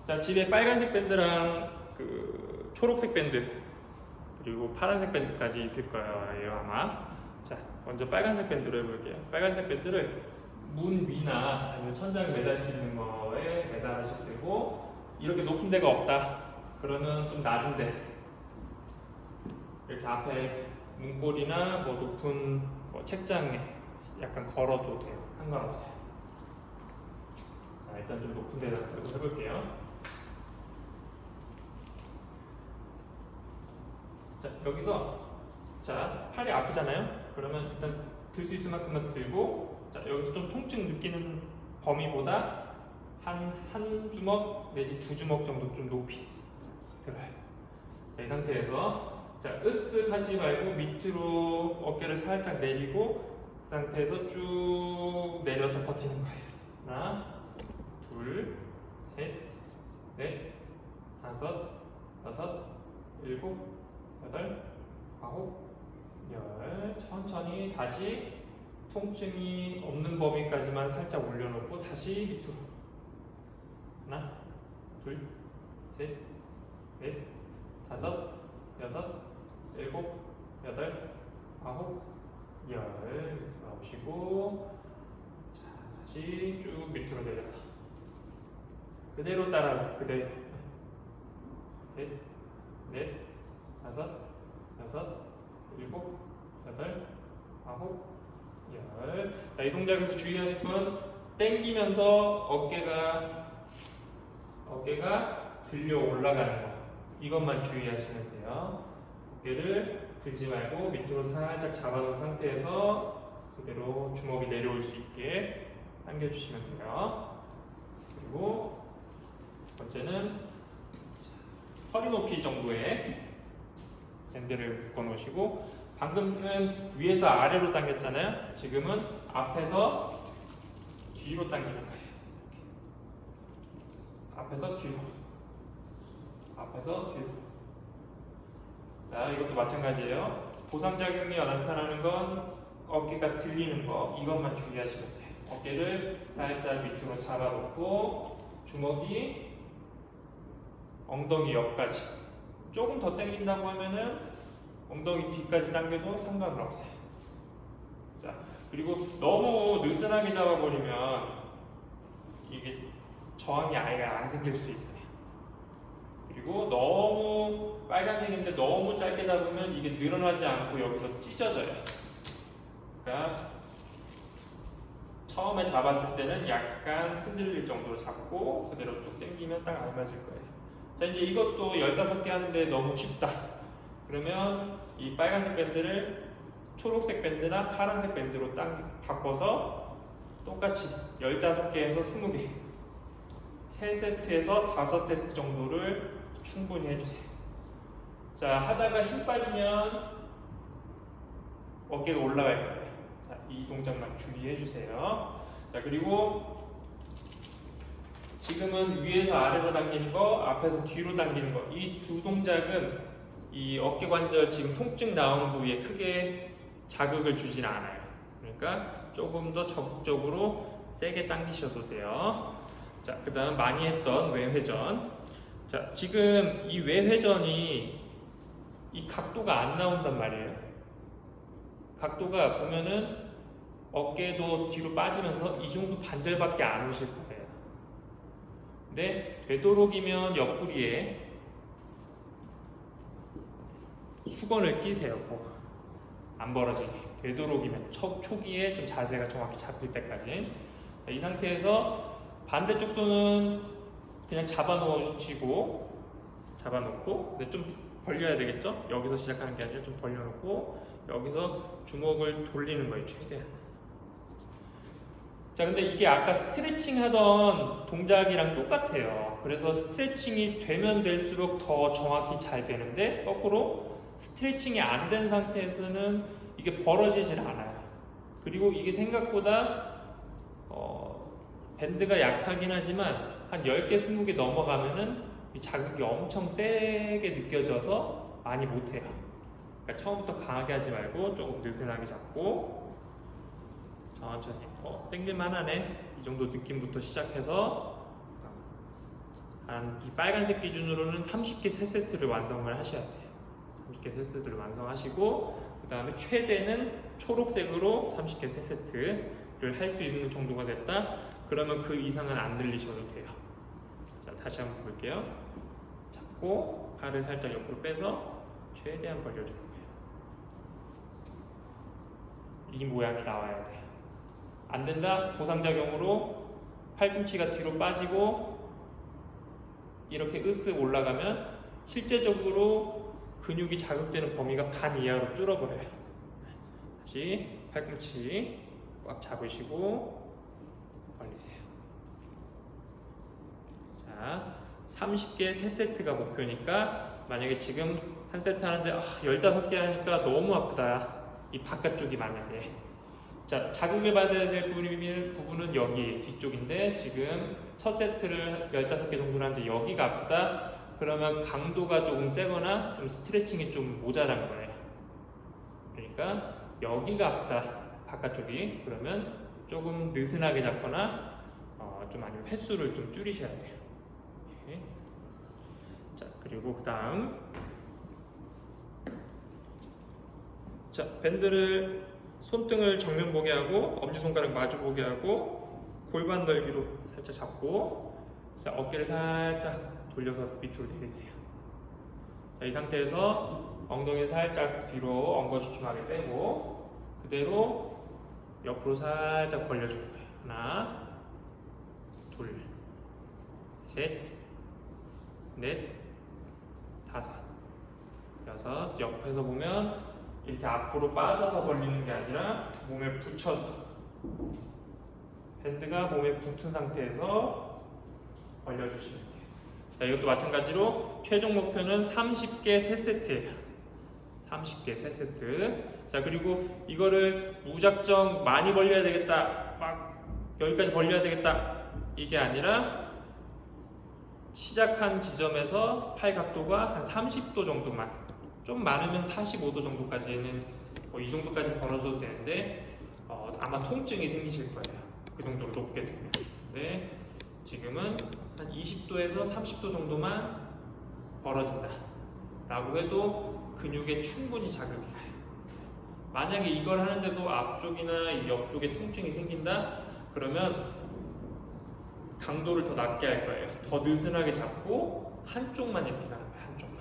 자, 집에 빨간색 밴드랑 그 초록색 밴드 그리고 파란색 밴드까지 있을 거예요 아마. 자, 먼저 빨간색 밴드로 해볼게요. 빨간색 밴드를 문 위나 아니면 천장에 매달 수 있는 거에 매달으셔도 되고, 이렇게 높은 데가 없다 그러면 좀 낮은데 이렇게 앞에 문고리나 뭐 높은 뭐 책장에 약간 걸어도 돼요. 상관없어요. 자, 일단 좀 높은 데다 해볼게요. 자, 여기서 자, 팔이 아프잖아요. 그러면 일단 들 수 있을 만큼만 들고, 자, 여기서 좀 통증 느끼는 범위보다 한 주먹 내지 두 주먹 정도 좀 높이 들어요. 자, 이 상태에서 자, 으쓱 하지 말고 밑으로 어깨를 살짝 내리고 그 상태에서 쭉 내려서 버티는 거예요. 하나, 둘, 셋, 넷, 다섯, 여섯, 일곱, 여덟, 아홉, 열. 천천히 다시 통증이 없는 범위까지만 살짝 올려놓고 다시 밑으로. 하나, 둘, 셋, 넷, 다섯, 여섯, 일곱, 여덟, 아홉, 열. 나오시고, 자, 다시 쭉 밑으로 내려서 그대로 따라하세요. 그대로. 셋, 넷, 다섯, 여섯, 일곱, 여덟, 아홉, 열. 자, 이 동작에서 주의하실 건 당기면서 어깨가 들려 올라가는 거, 이것만 주의하시면 돼요. 어깨를 들지 말고 밑으로 살짝 잡아놓은 상태에서 그대로 주먹이 내려올 수 있게 당겨주시면 돼요. 그리고 번째는 허리 높이 정도의 밴드를 묶어 놓으시고, 방금은 위에서 아래로 당겼잖아요. 지금은 앞에서 뒤로 당기는 거예요. 앞에서 뒤로, 앞에서 뒤로. 자, 이것도 마찬가지예요. 보상작용이 나타나는 건 어깨가 들리는 거, 이것만 주의하시면 돼요. 어깨를 살짝 밑으로 잡아놓고 주먹이 엉덩이 옆까지. 조금 더 당긴다고 하면은 엉덩이 뒤까지 당겨도 상관은 없어요. 자, 그리고 너무 느슨하게 잡아버리면 이게 저항이 아예 안 생길 수 있어요. 그리고 너무 빨간색인데 너무 짧게 잡으면 이게 늘어나지 않고 여기서 찢어져요. 그러니까 처음에 잡았을 때는 약간 흔들릴 정도로 잡고 그대로 쭉 당기면 딱 알맞을 거예요. 자, 이제 이것도 15개 하는데 너무 쉽다 그러면 이 빨간색 밴드를 초록색 밴드나 파란색 밴드로 딱 바꿔서 똑같이 15개에서 20개 3세트에서 5세트 정도를 충분히 해주세요. 자, 하다가 힘 빠지면 어깨가 올라갈 거예요. 자, 이 동작만 주의해주세요. 자, 그리고 지금은 위에서 아래로 당기는 거, 앞에서 뒤로 당기는 거, 이 두 동작은 이 어깨 관절 지금 통증 나오는 부위에 크게 자극을 주진 않아요. 그러니까 조금 더 적극적으로 세게 당기셔도 돼요. 자, 그 다음 많이 했던 외회전. 자, 지금 이 외회전이 이 각도가 안 나온단 말이에요. 각도가 보면은 어깨도 뒤로 빠지면서 이 정도 반절밖에 안 오실 거예요. 근데 되도록이면 옆구리에 수건을 끼세요. 안 벌어지게. 되도록이면 초기에 좀 자세가 정확히 잡힐 때까지. 자, 이 상태에서 반대쪽 손은 그냥 잡아놓고 근데 좀 벌려야 되겠죠? 여기서 시작하는 게 아니라 좀 벌려놓고 여기서 주먹을 돌리는 거예요. 최대한. 자, 근데 이게 아까 스트레칭 하던 동작이랑 똑같아요. 그래서 스트레칭이 되면 될수록 더 정확히 잘 되는데, 거꾸로 스트레칭이 안 된 상태에서는 이게 벌어지질 않아요. 그리고 이게 생각보다 밴드가 약하긴 하지만 한 10개, 20개 넘어가면은 이 자극이 엄청 세게 느껴져서 많이 못해요. 그러니까 처음부터 강하게 하지 말고 조금 느슨하게 잡고 천천히 당길만 하네, 이 정도 느낌부터 시작해서 한 이 빨간색 기준으로는 30개 세 세트를 완성을 하셔야 돼요. 30개 세 세트를 완성하시고 그 다음에 최대는 초록색으로 30개 세 세트를 할 수 있는 정도가 됐다. 그러면 그 이상은 안 늘리셔도 돼요. 자, 다시 한번 볼게요. 잡고 팔을 살짝 옆으로 빼서 최대한 벌려주는 거예요. 이 모양이 나와야 돼요. 안 된다? 보상작용으로 팔꿈치가 뒤로 빠지고 이렇게 으쓱 올라가면 실제적으로 근육이 자극되는 범위가 반 이하로 줄어버려요. 다시 팔꿈치 꽉 잡으시고 벌리세요. 자, 30개 3세트가 목표니까 만약에 지금 한 세트 하는데 15개 하니까 너무 아프다. 이 바깥쪽이 만약에 자, 자극을 받아야 될 부분은 여기 뒤쪽인데 지금 첫 세트를 15개 정도 하는데 여기가 아프다. 그러면 강도가 조금 세거나 좀 스트레칭이 좀 모자란 거예요. 그러니까 여기가 아프다. 바깥쪽이. 그러면 조금 느슨하게 잡거나 좀 아니면 횟수를 좀 줄이셔야 돼요. 이렇게. 자, 그리고 그 다음 자, 밴드를 손등을 정면 보게 하고 엄지손가락 마주 보게 하고 골반 넓이로 살짝 잡고 자, 어깨를 살짝 돌려서 밑으로 내리세요. 자, 이 상태에서 엉덩이 살짝 뒤로 엉거주춤하게 빼고 그대로 옆으로 살짝 벌려줄 거예요. 하나, 둘, 셋, 넷, 다섯, 여섯. 옆에서 보면 이렇게 앞으로 빠져서 벌리는 게 아니라 몸에 붙여서 밴드가 몸에 붙은 상태에서 벌려주시면 돼요. 자, 이것도 마찬가지로 최종 목표는 30개 3세트예요. 30개 3세트. 자, 그리고 이거를 무작정 많이 벌려야 되겠다. 막 여기까지 벌려야 되겠다. 이게 아니라 시작한 지점에서 팔 각도가 한 30도 정도만 좀 많으면 45도 정도까지는 이 정도까지 벌어줘도 되는데 아마 통증이 생기실 거예요. 그 정도로 높게 되면. 근데 지금은 한 20도에서 30도 정도만 벌어진다 라고 해도 근육에 충분히 자극이 가요. 만약에 이걸 하는데도 앞쪽이나 옆쪽에 통증이 생긴다 그러면 강도를 더 낮게 할 거예요. 더 느슨하게 잡고 한쪽만 이렇게 가는 거예요. 한쪽만.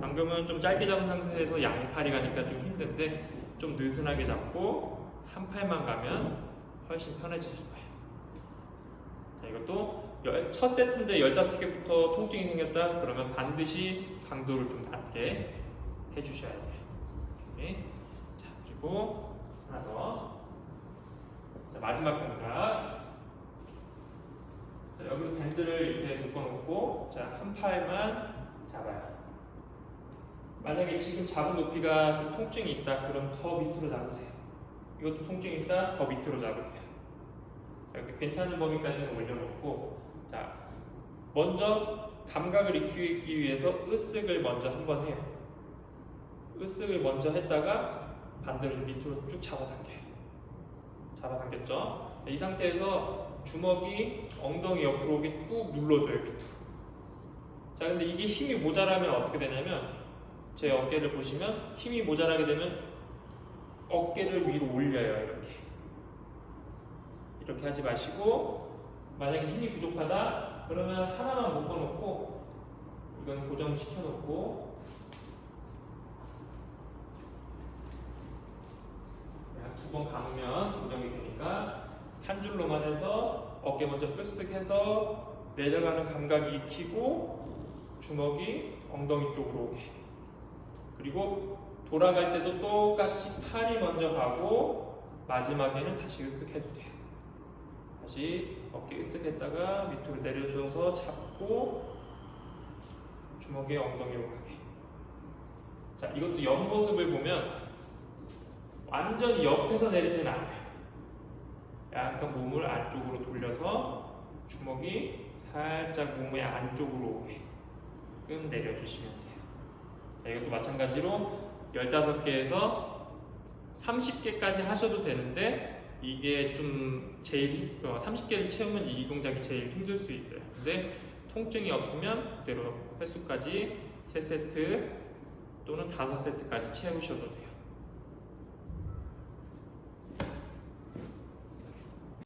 방금은 좀 짧게 잡은 상태에서 양팔이 가니까 좀 힘든데 좀 느슨하게 잡고 한 팔만 가면 훨씬 편해지실 거예요. 자, 이것도 첫 세트인데 15개부터 통증이 생겼다 그러면 반드시 강도를 좀 낮게 해주셔야 돼요. 오케이. 자, 그리고 하나 더. 자, 마지막 동작. 자, 여기서 밴드를 이렇게 묶어놓고 자, 한 팔만 잡아요. 만약에 지금 잡은 높이가 좀 통증이 있다 그럼 더 밑으로 잡으세요. 이것도 통증이 있다 더 밑으로 잡으세요. 자, 이렇게 괜찮은 범위까지는 올려놓고 자, 먼저 감각을 익히기 위해서 으쓱을 먼저 한번 해요. 으쓱을 먼저 했다가 반대로 밑으로 쭉 잡아당겨요. 잡아당겼죠? 이 상태에서 주먹이 엉덩이 옆으로 오게 꾹 눌러줘요. 밑으로. 자, 근데 이게 힘이 모자라면 어떻게 되냐면 제 어깨를 보시면 힘이 모자라게 되면 어깨를 위로 올려요. 이렇게 하지 마시고 만약에 힘이 부족하다 그러면 하나만 묶어놓고 이건 고정시켜놓고 두 번 감으면 고정이 되니까 한 줄로만 해서 어깨 먼저 끄쓱해서 내려가는 감각이 익히고 주먹이 엉덩이 쪽으로 오게 그리고 돌아갈 때도 똑같이 팔이 먼저 가고 마지막에는 다시 으쓱해도 돼요. 다시 어깨 으쓱했다가 밑으로 내려줘서 잡고 주먹에 엉덩이로 가게. 자, 이것도 옆모습을 보면 완전히 옆에서 내리진 않아요. 약간 몸을 안쪽으로 돌려서 주먹이 살짝 몸의 안쪽으로 오게끔 내려주시면 돼요. 자, 이것도 마찬가지로 15개에서 30개까지 하셔도 되는데 이게 좀 제일 30개를 채우면 이 동작이 제일 힘들 수 있어요. 근데 통증이 없으면 그대로 횟수까지 3세트 또는 5세트까지 채우셔도 돼요.